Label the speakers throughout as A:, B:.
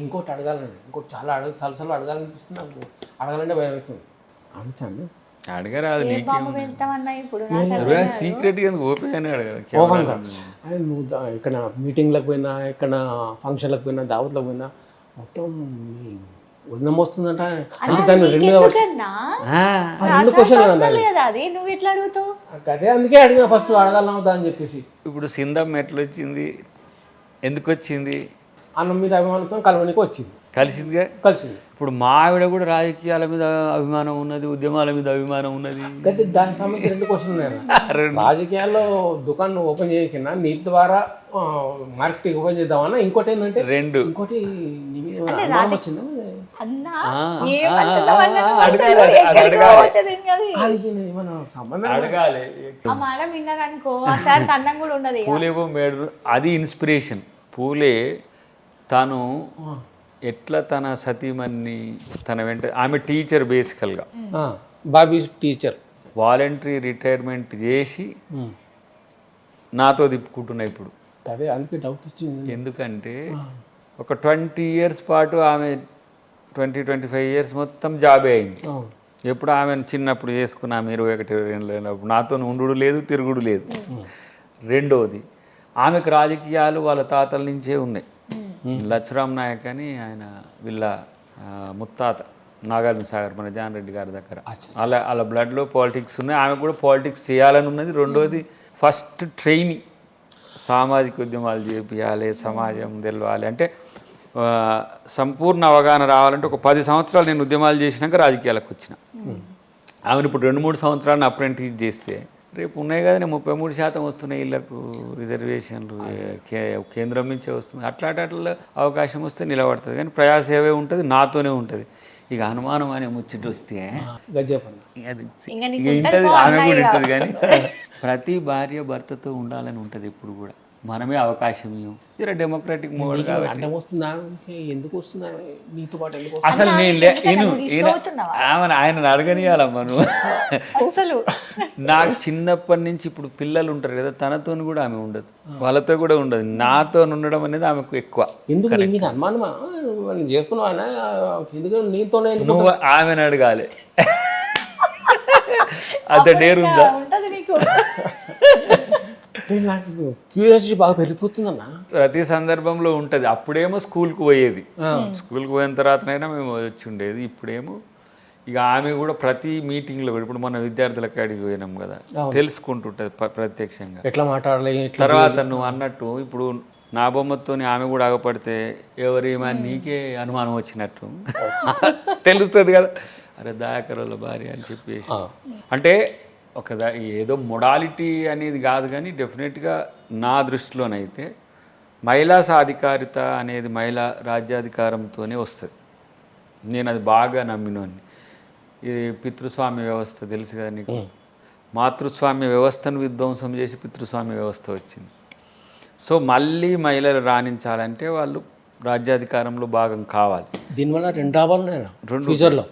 A: ఇంకోటి అడగాలండి, ఇంకోటి చాలాసార్లు అడగాలనిపిస్తుంది నాకు. అడగాలంటే భయం అవుతుంది. అడుగుతాను,
B: అడగరాదు
C: వెళ్తామన్నా ఇప్పుడు
B: సీక్రెట్ గా ఓపెన్ గానే అడగాలి.
A: అదే నువ్వు ఇక్కడ మీటింగ్లకు పోయినా, ఇక్కడ ఫంక్షన్లకు పోయినా, దావత్లకు పోయినా మొత్తం వదనం వస్తుందంట. అంటే దాన్ని రెండు క్వశ్చన్
C: నువ్వు ఎట్లా అడుగుతావు?
A: అదే అందుకే అడిగిన ఫస్ట్ అడగాలవుతా అని చెప్పేసి.
B: ఇప్పుడు సింధం ఎట్లా వచ్చింది, ఎందుకు వచ్చింది?
A: అన్నం మీద అభిమానంతో కలవనికి వచ్చింది,
B: కలిసిందిగా
A: కలిసింది.
B: ఇప్పుడు మా ఆవిడ కూడా రాజకీయాల మీద అభిమానం ఉన్నది, ఉద్యమాల మీద అభిమానం ఉన్నది.
A: అయితే దానికి సంబంధించి రెండు క్వశ్చన్ ఉన్నాయి. రాజకీయాల్లో దుకాణం ఓపెన్ చేయకుండా నీ ద్వారా మార్కెటింగ్ ఓపెన్ చేద్దామన్నా, ఇంకోటి ఏంటంటే ఇంకోటి వచ్చిందా
B: అది ఇన్స్పిరేషన్. పూలే తను ఎట్లా తన సతీమణి తన వెంట, ఆమె టీచర్ బేసికల్గా,
A: బాబీ టీచర్,
B: వాలంటరీ రిటైర్మెంట్ చేసి నాతో తిప్పుకుంటున్నా ఇప్పుడు.
A: అదే అందుకే డౌట్ వచ్చింది.
B: ఎందుకంటే ఒక 20 years పాటు ఆమె 20-25 years మొత్తం జాబే అయింది. ఎప్పుడు ఆమెను చిన్నప్పుడు చేసుకున్న ఆమె 21-22 నాతో ఉండు లేదు, తిరుగుడు లేదు. రెండోది, ఆమెకు రాజకీయాలు వాళ్ళ తాతల నుంచే ఉన్నాయి. లచ్చరామ్ నాయక్ అని ఆయన వీళ్ళ ముత్తాత నాగార్జున సాగర్, మన జాన్ రెడ్డి గారి దగ్గర, అలా బ్లడ్లో పాలిటిక్స్ ఉన్నాయి. ఆమె కూడా పాలిటిక్స్ చేయాలని ఉన్నది. రెండోది, ఫస్ట్ ట్రైనింగ్ సామాజిక ఉద్యమాలు చేయాలి, సమాజం తెలవాలి అంటే సంపూర్ణ అవగాహన రావాలంటే ఒక 10 సంవత్సరాలు నేను ఉద్యమాలు చేసినాక రాజకీయాలకు వచ్చిన. ఆమెను ఇప్పుడు 2-3 సంవత్సరాలను అప్రెంటిస్ చేస్తే రేపు ఉన్నాయి కదా 33% వస్తున్నాయి ఇళ్లకు రిజర్వేషన్లు, కేంద్రం నుంచే వస్తుంది. అట్లా అవకాశం వస్తే నిలబడుతుంది. కానీ ప్రజాసేవే ఉంటుంది, నాతోనే ఉంటుంది. ఇక అనుమానం అనే ముచ్చట వస్తే అది ఉంటుంది, ఆమె కూడా ఉంటుంది. కానీ ప్రతి భార్య భర్తతో ఉండాలని ఉంటుంది ఎప్పుడు కూడా. మనమే అవకాశం ఇవ్వం. ఇలా డెమోక్రాటిక్ మోడ్ కాబట్టి అసలు ఆయన అడగనియాలమ్మా నువ్వు. నాకు చిన్నప్పటి నుంచి ఇప్పుడు పిల్లలు ఉంటారు కదా, తనతో కూడా ఆమె ఉండదు, వాళ్ళతో కూడా ఉండదు. నాతో ఉండడం అనేది ఆమెకు ఎక్కువ. నువ్వు ఆమెను అడగాలి. అంత డేర్ ఉందా?
A: క్యూరియాసిటీ బాగా పెరిగిపోతుందన్న.
B: ప్రతి సందర్భంలో ఉంటుంది. అప్పుడేమో స్కూల్కి పోయేది, స్కూల్కి పోయిన తర్వాతనైనా మేము వచ్చి ఉండేది. ఇప్పుడేమో ఇక ఆమె కూడా ప్రతి మీటింగ్లో, ఇప్పుడు మన విద్యార్థుల కాడికి పోయినాం కదా, తెలుసుకుంటుంటుంది ప్రత్యక్షంగా
A: ఎట్లా మాట్లాడాలి.
B: తర్వాత నువ్వు అన్నట్టు ఇప్పుడు నా బొమ్మతో ఆమె కూడా ఆగపడితే ఎవరేమో నీకే అనుమానం వచ్చినట్టు తెలుస్తుంది కదా, అరే దయాకరుల భార్య అని చెప్పేసి. అంటే ఏదో మొడాలిటీ అనేది కాదు, కానీ డెఫినెట్గా నా దృష్టిలోనైతే మహిళా సాధికారిత అనేది మహిళా రాజ్యాధికారంతోనే వస్తుంది. నేను అది బాగా నమ్మినోని. ఇది పితృస్వామ్య వ్యవస్థ తెలుసు కదా నీకు. మాతృస్వామ్య వ్యవస్థను విధ్వంసం చేసి పితృస్వామ్య వ్యవస్థ వచ్చింది. సో మళ్ళీ మహిళలు రాణించాలంటే వాళ్ళు రాజ్యాధికారంలో భాగం కావాలి.
A: దీనివల్ల 2 లాభాలు ఉన్నాయి ఫ్యూచర్లో.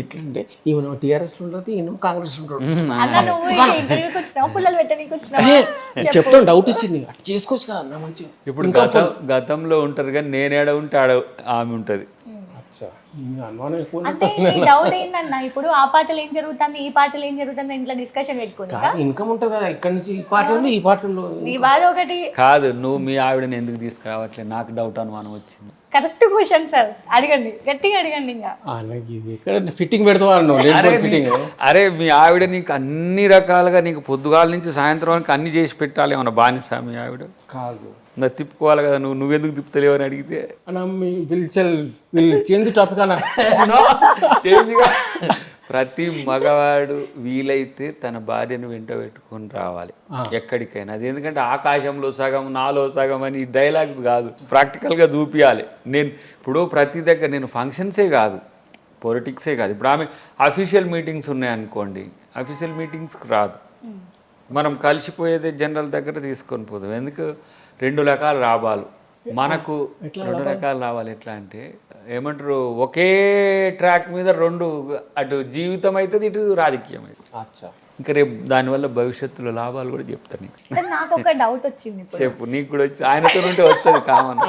A: ఎట్లంటే ఈవెన్ టీఆర్ఎస్లో ఉంటుంది, ఈయన కాంగ్రెస్లో ఉంటుంది. చెప్తాను, డౌట్ ఇచ్చింది, చేసుకోవచ్చు కదా అన్న మంచిగా.
B: ఇప్పుడు గతంలో ఉంటారు కానీ నేనేడ ఉంటే ఆమె ఉంటుంది.
C: డౌట్ ఏంటన్నా, ఇప్పుడు ఆ పాటలు ఏం జరుగుతుంది, ఈ పాటలు ఏం జరుగుతుంది, ఇంట్లో డిస్కషన్ పెట్టుకుని
A: ఇన్కమ్ ఉంటుంది కదా, ఇక్కడ నుంచి ఈ పాటలు ఈ పాటలు.
C: నీ బాధ ఒకటి
B: కాదు, నువ్వు మీ ఆవిడని ఎందుకు తీసుకురావట్లేదు, నాకు డౌట్ అనుమానం వచ్చింది.
C: కరెక్ట్ క్వశ్చన్ సార్, అడగండి, గట్టిగా అడగండి.
A: ఇంకా ఫిట్టింగ్ పెడతావు.
B: అరే మీ ఆవిడ నీకు అన్ని రకాలుగా, నీకు పొద్దుగాల నుంచి సాయంత్రం వరకు అన్ని చేసి పెట్టాలి, ఏమన్నా బానిస మీ ఆవిడ
A: కాదు.
B: నాకు తిప్పుకోవాలి కదా, నువ్వెందుకు తిప్పుతలేవు అని అడిగితే
A: చేంజ్ టాపిక్ అన్న.
B: ప్రతి మగవాడు వీలైతే తన భార్యను వెంట పెట్టుకొని రావాలి ఎక్కడికైనా. అది ఎందుకంటే ఆకాశంలో సగం నాలో సగం అని డైలాగ్స్ కాదు, ప్రాక్టికల్గా చూపించాలి. నేను ఇప్పుడు ప్రతి దగ్గర నేను ఫంక్షన్సే కాదు, పొలిటిక్సే కాదు. ఇప్పుడు ఆమె అఫీషియల్ మీటింగ్స్ ఉన్నాయనుకోండి, అఫీషియల్ మీటింగ్స్కి రాదు. మనం కలిసిపోయేదే జనరల్ దగ్గర తీసుకొని పోదాం. ఎందుకు 2 రకాల లాభాలు మనకు, 2 రకాల లాభాలు. ఎట్లా అంటే ఏమంటారు, ఒకే ట్రాక్ మీద 2, అటు జీవితం అవుతుంది, ఇటు రాజకీయం అవుతుంది. ఇంకా రేపు దానివల్ల భవిష్యత్తులో లాభాలు కూడా చెప్తాను నీకు.
C: సార్ నాకు ఒక డౌట్ వచ్చింది ఇప్పుడు.
B: చెప్పు, నీకు కూడా వచ్చి ఆయనతో ఉంటే వస్తుంది కామన్.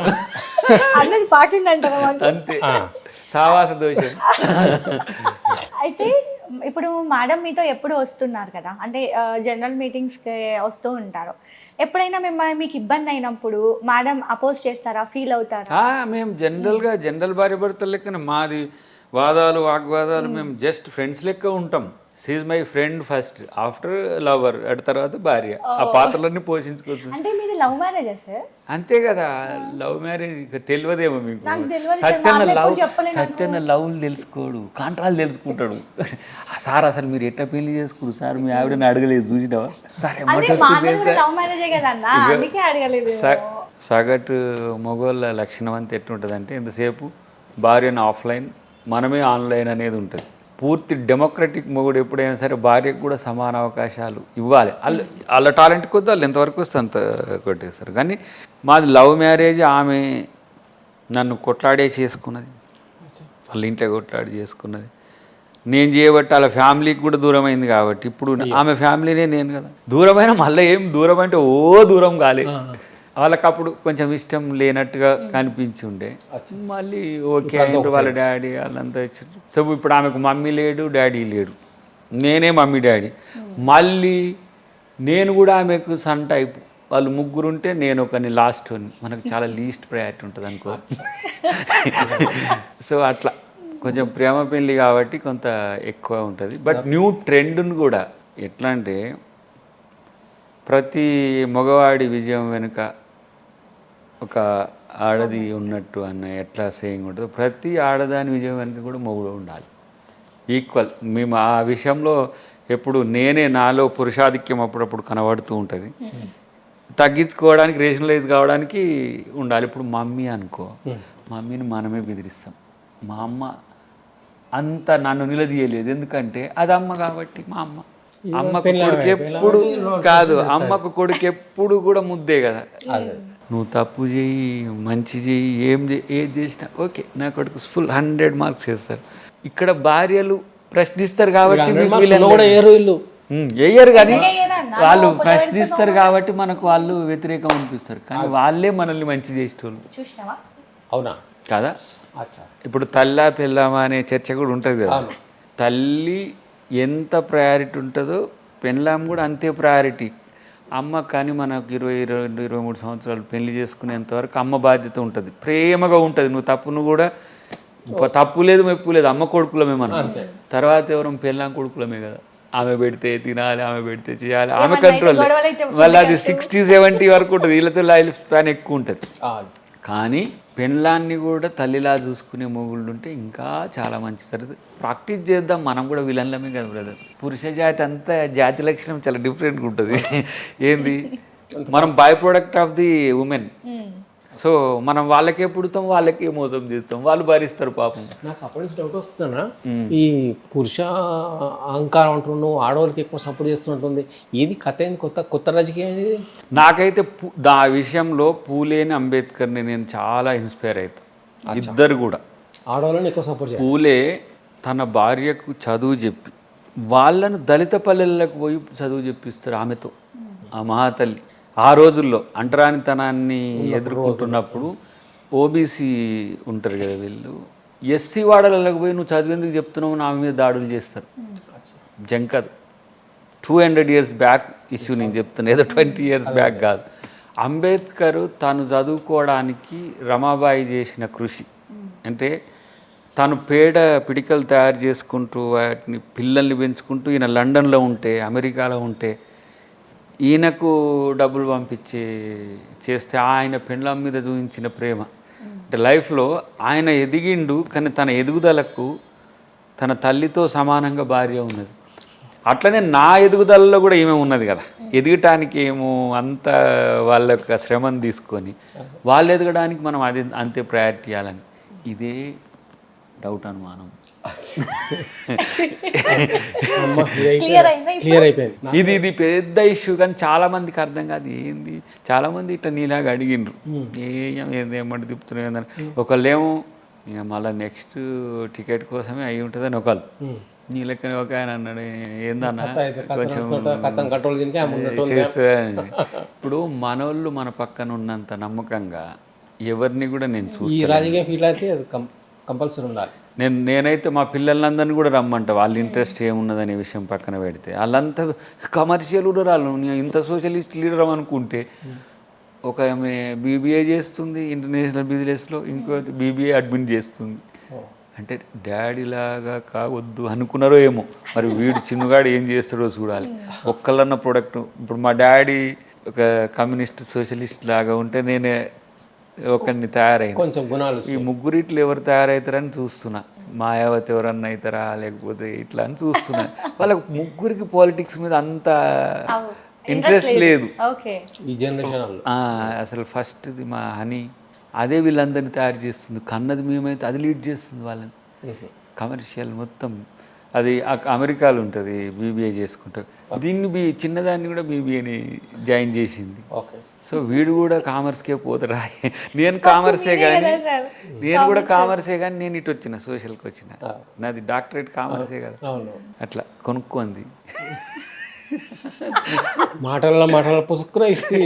C: అన్నది పాకిందంటారా
B: అంతే, సావాస దోషం.
C: అయితే ఇప్పుడు మేడం మీతో ఎప్పుడు వస్తున్నారు కదా, అంటే జనరల్ మీటింగ్స్కి వస్తూ ఉంటారు. ఎప్పుడైనా మీకు ఇబ్బంది అయినప్పుడు మేడం అపోజ్ చేస్తారా, ఫీల్ అవుతారా?
B: మేము జనరల్ భార్య భర్తల లెక్కన మాది వాదాలు వాగ్వాదాలు మేము జస్ట్ ఫ్రెండ్స్ లెక్క ఉంటాం. She my friend first, after lover, అటు తర్వాత భార్య. ఆ పాత్రలన్నీ పోషించుకోవచ్చు.
C: అంటే మీది లవ్ మ్యారేజా సార్?
B: అంతే కదా, లవ్ మ్యారేజ్ తెలియదేమో మీకు. సత్యన్న లవ్లు తెలుసుకోడు, కాంట్రాలు తెలుసుకుంటాడు. సార్ అసలు మీరు ఎట్లా పెళ్లి చేసుకున్నారు సార్, మీ ఆవిడని అడగలేదు చూసినావా సార్? సగటు మగోళ్ళ లక్షణం అంతా ఎట్లుంటుందంటే ఎంతసేపు భార్యను ఆఫ్లైన్, మనమే ఆన్లైన్ అనేది ఉంటుంది. పూర్తి డెమోక్రటిక్ మొగుడు ఎప్పుడైనా సరే భార్యకు కూడా సమాన అవకాశాలు ఇవ్వాలి. వాళ్ళ టాలెంట్ కొద్ది వాళ్ళు ఎంతవరకు వస్తే అంత కొట్టేస్తారు. కానీ మాది లవ్ మ్యారేజ్. ఆమె నన్ను కొట్లాడే చేసుకున్నది, వాళ్ళ ఇంట్లో కొట్లాడి చేసుకున్నది. నేను చేయబట్టి వాళ్ళ ఫ్యామిలీకి కూడా దూరం అయింది కాబట్టి ఇప్పుడు ఆమె ఫ్యామిలీనే నేను కదా దూరమైన. మళ్ళీ ఏం దూరం అంటే దూరం కాలే, వాళ్ళకి అప్పుడు కొంచెం ఇష్టం లేనట్టుగా కనిపించి ఉండే. మళ్ళీ ఓకే అయ్యారు వాళ్ళ డాడీ వాళ్ళంతా వచ్చారు. సో ఇప్పుడు ఆమెకు మమ్మీ లేడు, డాడీ లేడు, నేనే మమ్మీ డాడీ. మళ్ళీ నేను కూడా ఆమెకు సన్ టైప్, వాళ్ళు ముగ్గురు ఉంటే నేను ఒకని లాస్ట్ అని. మనకు చాలా లీస్ట్ ప్రయారిటీ ఉంటుంది అనుకో. సో అట్లా కొంచెం ప్రేమ పెళ్ళి కాబట్టి కొంత ఎక్కువ ఉంటుంది. బట్ న్యూ ట్రెండ్ను కూడా ఎట్లా అంటే ప్రతి మగవాడి విజయం వెనుక ఒక ఆడది ఉన్నట్టు అన్న ఎట్లా సేయింగ్ ఉంటుందో, ప్రతి ఆడదాని విజయం వెనుక కూడా మొగుడు ఉండాలి ఈక్వల్. మేము ఆ విషయంలో ఎప్పుడు నాలో పురుషాధిక్యం అప్పుడప్పుడు కనబడుతూ ఉంటుంది. తగ్గించుకోవడానికి, రేషనలైజ్ కావడానికి ఉండాలి. ఇప్పుడు మమ్మీ అనుకో, మమ్మీని మనమే బెదిరిస్తాం. మా అమ్మ అంత నన్ను నిలదీయలేదు, ఎందుకంటే అది అమ్మ కాబట్టి. మా అమ్మకు కొడుకు ఎప్పుడు కాదు, అమ్మకు కొడుకు ఎప్పుడు కూడా ముద్దే కదా. నువ్వు తప్పు చేయి, మంచి చేయి, ఏది చేసినా ఓకే, నా కొడుకు ఫుల్ 100 మార్క్స్ వేస్తారు. ఇక్కడ భార్యలు ప్రశ్నిస్తారు కాబట్టి వేయరు, కానీ వాళ్ళు ప్రశ్నిస్తారు కాబట్టి మనకు వాళ్ళు వ్యతిరేకం అనిపిస్తారు. కానీ వాళ్ళే మనల్ని మంచి చేసేటోళ్ళు.
A: అవునా
B: కదా? ఇప్పుడు తల్లా పెళ్ళామా అనే చర్చ కూడా ఉంటుంది కదా. తల్లి ఎంత ప్రయారిటీ ఉంటుందో పెళ్ళాం కూడా అంతే ప్రయారిటీ. అమ్మ కానీ మనకు 22-23 సంవత్సరాలు పెళ్లి చేసుకునేంతవరకు అమ్మ బాధ్యత ఉంటుంది, ప్రేమగా ఉంటుంది. నువ్వు కూడా తప్పు లేదు, మెప్పు లేదు, అమ్మ కొడుకులమే మనం. తర్వాత ఎవరం పెళ్ళాం కొడుకులమే కదా. ఆమె పెడితే తినాలి, ఆమె పెడితే చేయాలి, ఆమె కంట్రోల్. మళ్ళీ అది 60-70 వరకు ఉంటుంది. వీళ్ళతో లైఫ్ స్పాన్ ఎక్కువ ఉంటుంది. కానీ పెళ్ళాన్ని కూడా తల్లిలా చూసుకునే మొగుళ్ళు ఉంటే ఇంకా చాలా మంచి సరే. ప్రాక్టీస్ చేద్దాం, మనం కూడా విలన్లమే కదా బ్రదర్. పురుష జాతి అంతా జాతి లక్షణం చాలా డిఫరెంట్గా ఉంటుంది. ఏంది, మనం by product of the women. So మనం వాళ్ళకే పుడతాం, వాళ్ళకే మోసం చేస్తాం, వాళ్ళు భరిస్తారు పాపం.
A: నాకు అప్పటి నుంచి డౌట్ వస్తుందన్నా, ఈ పురుష అహంకారం అంటున్నావు, ఆడవాళ్ళకి ఎక్కువ సపోర్ట్ చేస్తున్నట్టుంది. ఇది కథ ఏంది, కొత్త రాజకీయం ఇది?
B: నాకైతే ఆ విషయంలో పూలేని అంబేద్కర్ని నేను చాలా ఇన్స్పైర్ అవుతాను. ఇద్దరు కూడా
A: ఆడవాళ్ళని ఎక్కువ సపోర్ట్ చేయాలి.
B: పూలే తన భార్యకు చదువు చెప్పి వాళ్ళను దళిత పల్లెలకు పోయి చదువు చెప్పిస్తారు ఆమెతో. ఆ మహాతల్లి ఆ రోజుల్లో అంటరానితనాన్ని ఎదుర్కొంటున్నప్పుడు ఓబీసీ ఉంటారు కదా వీళ్ళు, ఎస్సీ వాడలకు పోయి నువ్వు చదివేందుకు చెప్తున్నావు ఆమె మీద దాడులు చేస్తారు. జంకద్ 200 years బ్యాక్ ఇష్యూ నేను చెప్తున్నా, ఏదో 20 years బ్యాక్ కాదు. అంబేద్కర్ తను చదువుకోవడానికి రమాబాయి చేసిన కృషి అంటే తను పిడికలు తయారు చేసుకుంటూ వాటిని పిల్లల్ని పెంచుకుంటూ ఈయన లండన్లో ఉంటే, అమెరికాలో ఉంటే ఈయనకు డబ్బులు చేస్తే ఆయన పెళ్ళాం మీద చూపించిన ప్రేమ అంటే లైఫ్లో ఆయన ఎదిగిండు. కానీ తన ఎదుగుదలకు తన తల్లితో సమానంగా భార్య ఉన్నది. అట్లనే నా ఎదుగుదలలో కూడా ఈమె ఉన్నది కదా. ఎదగటానికి ఏమో అంత వాళ్ళ యొక్క శ్రమను తీసుకొని వాళ్ళు ఎదగడానికి మనం అది అంతే ప్రయారిటీ ఇవ్వాలని. ఇదే డౌట్ అనుమానం. ఇది పెద్ద ఇష్యూ, కానీ చాలా మందికి అర్థం కాదు. ఏంది, చాలా మంది ఇట్లా నీలాగా అడిగిండ్రు, ఏమంటే తిప్పుతున్నాయి. ఒకళ్ళేమో ఇక మళ్ళీ నెక్స్ట్ టికెట్ కోసమే అయి ఉంటుందని ఒకళ్ళు, నీ లెక్కనే ఒక ఆయన అన్నాడు, ఏందన్నా
A: కొంచెం కథం కంట్రోల్ దీనికి
B: ఇప్పుడు మనోళ్ళు మన పక్కన ఉన్నంత నమ్మకంగా ఎవరిని కూడా నేను
A: ఈ
B: చూస్తాను.
A: రాజకీయ ఫీల్డ్ అయితే అది కంపల్సరీ ఉండాలి.
B: నేనైతే మా పిల్లలందరినీ కూడా రమ్మంట, వాళ్ళ ఇంట్రెస్ట్ ఏమున్నదనే విషయం పక్కన పెడితే. వాళ్ళంతా కమర్షియల్ వాళ్ళు, ఇంత సోషలిస్ట్ లీడర్ అనుకుంటే ఒక ఆమె బీబీఏ చేస్తుంది ఇంటర్నేషనల్ బిజినెస్లో, ఇంకో బీబీఏ అడ్మిన్ చేస్తుంది. అంటే డాడీ లాగా కావద్దు అనుకున్నారో ఏమో మరి. వీడు చిన్నగాడు ఏం చేస్తాడో చూడాలి. ఒక్కళ్ళన్న ప్రోడక్ట్, ఇప్పుడు మా డాడీ ఒక కమ్యూనిస్ట్ సోషలిస్ట్ లాగా ఉంటే నేనే ఒకరిని తయారైన.
A: కొంచెం గుణాలు
B: ఈ ముగ్గురిట్లు ఎవరు తయారవుతారని చూస్తున్నా. మాయావతి ఎవరన్నా అవుతారా లేకపోతే ఇట్లా అని చూస్తున్నా. వాళ్ళకి ముగ్గురికి పాలిటిక్స్ మీద అంత ఇంట్రెస్ట్ లేదు
A: ఈ జనరేషన్.
B: అసలు ఫస్ట్ది మా హనీ, అదే వీళ్ళందరినీ తయారు చేస్తుంది. కన్నది మేమైతే అది లీడ్ చేస్తుంది వాళ్ళని. కమర్షియల్ మొత్తం అది అమెరికాలో ఉంటుంది బీబీఏ చేసుకుంటారు. దీన్ని చిన్నదాన్ని కూడా బీబీఏని జాయిన్ చేసింది. సో వీడు కూడా కామర్స్కే పోతారా. నేను కామర్సే కానీ నేను ఇటు వచ్చిన సోషల్కి వచ్చిన. నాది డాక్టరేట్ కామర్సే కదా, అట్లా కొనుక్కోంది.
A: మాటల్లో పుసుక్కున ఇస్తే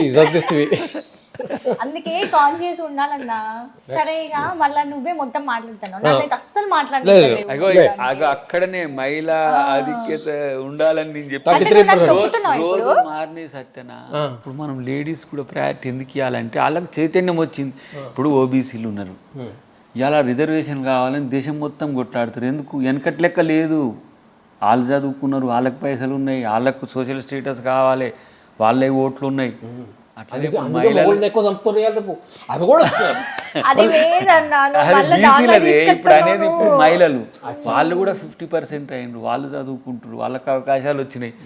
C: అందుకే కాన్షియస్ ఉండాలన్నా. సరే ఇక మళ్ళా నువ్వే మొత్తం మాట్లాడుతున్నావు, నాకైతే అస్సలు మాట్లాడలేదు.
B: అక్కడనే మహిళా ఆధిక్యత ఉండాలని నేను చెప్పి రోజు మారినే సత్యనా. ఇప్పుడు మనం లేడీస్ కూడా ప్రయారిటీ ఎందుకు ఇవ్వాలంటే వాళ్ళకి చైతన్యం వచ్చింది. ఇప్పుడు ఓబీసీలు ఉన్నారు, ఇలా రిజర్వేషన్ కావాలని దేశం మొత్తం కొట్లాడుతారు. ఎందుకు? వెనకటి లెక్క లేదు. వాళ్ళు చదువుకున్నారు, వాళ్ళకి పైసలు ఉన్నాయి, వాళ్ళకు సోషల్ స్టేటస్ కావాలి, వాళ్ళే ఓట్లు ఉన్నాయి. ఇప్పుడు అనేది ఇప్పుడు మహిళలు వాళ్ళు కూడా 50% అయినరు. వాళ్ళు చదువుకుంటారు, వాళ్ళకి అవకాశాలు వచ్చినాయి.